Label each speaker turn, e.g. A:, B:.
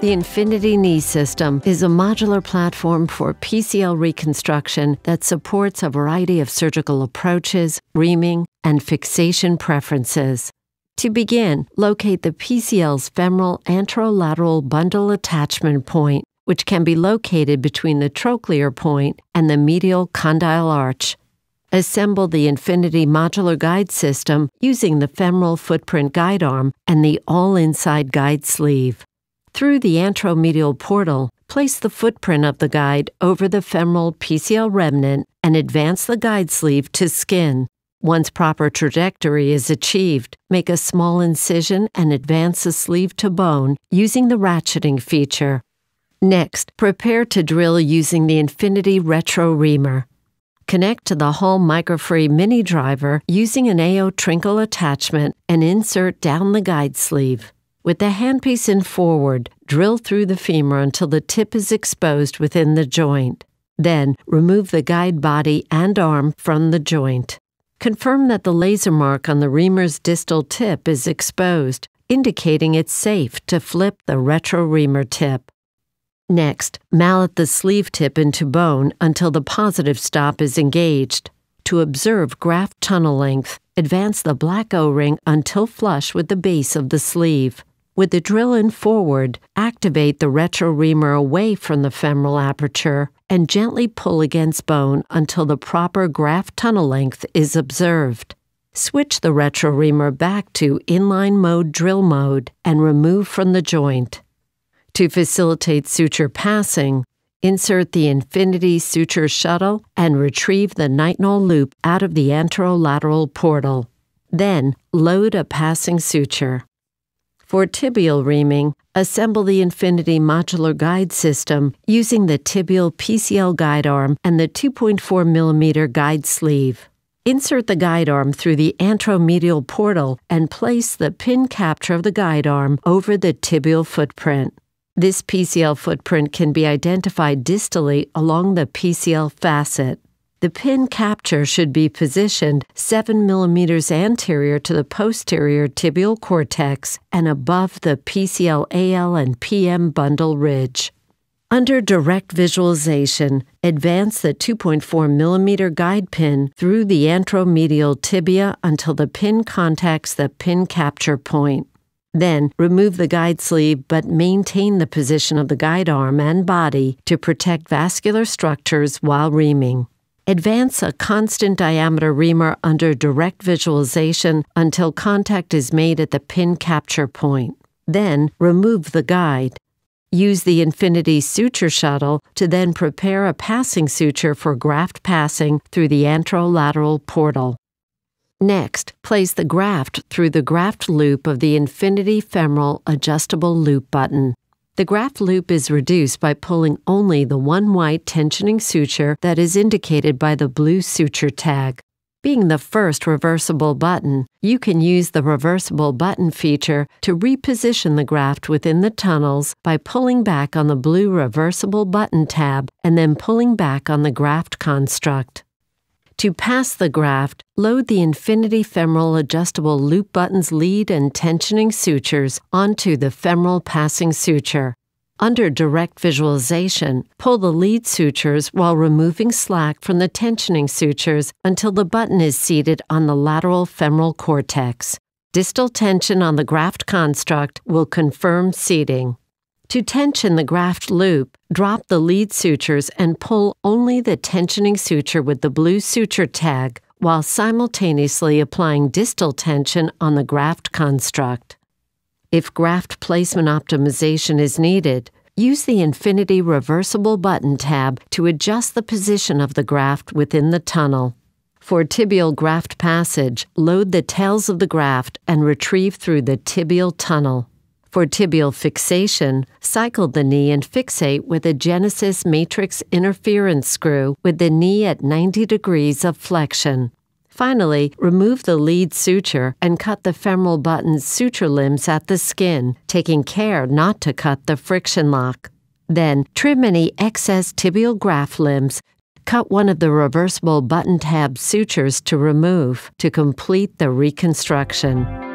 A: The Infinity Knee System is a modular platform for PCL reconstruction that supports a variety of surgical approaches, reaming, and fixation preferences. To begin, locate the PCL's femoral anterolateral bundle attachment point, which can be located between the trochlear point and the medial condyle arch. Assemble the Infinity modular guide system using the femoral footprint guide arm and the all-inside guide sleeve. Through the anteromedial portal, place the footprint of the guide over the femoral PCL remnant and advance the guide sleeve to skin. Once proper trajectory is achieved, make a small incision and advance the sleeve to bone using the ratcheting feature. Next, prepare to drill using the Infinity Retro Reamer. Connect to the Hall Microfree mini driver using an AO trinkle attachment and insert down the guide sleeve. With the handpiece in forward, drill through the femur until the tip is exposed within the joint. Then, remove the guide body and arm from the joint. Confirm that the laser mark on the reamer's distal tip is exposed, indicating it's safe to flip the retro reamer tip. Next, mallet the sleeve tip into bone until the positive stop is engaged. To observe graft tunnel length, advance the black O-ring until flush with the base of the sleeve. With the drill in forward, activate the retro reamer away from the femoral aperture and gently pull against bone until the proper graft tunnel length is observed. Switch the retro reamer back to inline mode drill mode and remove from the joint. To facilitate suture passing, insert the Infinity Suture Shuttle and retrieve the nitinol loop out of the anterolateral portal. Then, load a passing suture. For tibial reaming, assemble the Infinity modular guide system using the tibial PCL guide arm and the 2.4 mm guide sleeve. Insert the guide arm through the anteromedial portal and place the pin capture of the guide arm over the tibial footprint. This PCL footprint can be identified distally along the PCL facet. The pin capture should be positioned 7 mm anterior to the posterior tibial cortex and above the PCL AL and PM bundle ridge. Under direct visualization, advance the 2.4 mm guide pin through the anteromedial tibia until the pin contacts the pin capture point. Then, remove the guide sleeve but maintain the position of the guide arm and body to protect vascular structures while reaming. Advance a constant diameter reamer under direct visualization until contact is made at the pin capture point. Then, remove the guide. Use the Infinity Suture Shuttle to then prepare a passing suture for graft passing through the anterolateral portal. Next, place the graft through the graft loop of the Infinity Femoral Adjustable Loop button. The graft loop is reduced by pulling only the one white tensioning suture that is indicated by the blue suture tag. Being the first reversible button, you can use the reversible button feature to reposition the graft within the tunnels by pulling back on the blue reversible button tab and then pulling back on the graft construct. To pass the graft, load the Infinity Femoral Adjustable Loop button's lead and tensioning sutures onto the femoral passing suture. Under direct visualization, pull the lead sutures while removing slack from the tensioning sutures until the button is seated on the lateral femoral cortex. Distal tension on the graft construct will confirm seating. To tension the graft loop, drop the lead sutures and pull only the tensioning suture with the blue suture tag while simultaneously applying distal tension on the graft construct. If graft placement optimization is needed, use the Infinity Reversible Button tab to adjust the position of the graft within the tunnel. For tibial graft passage, load the tails of the graft and retrieve through the tibial tunnel. For tibial fixation, cycle the knee and fixate with a Genesis matrix interference screw with the knee at 90 degrees of flexion. Finally, remove the lead suture and cut the femoral button's suture limbs at the skin, taking care not to cut the friction lock. Then, trim any excess tibial graft limbs. Cut one of the reversible button tab sutures to remove to complete the reconstruction.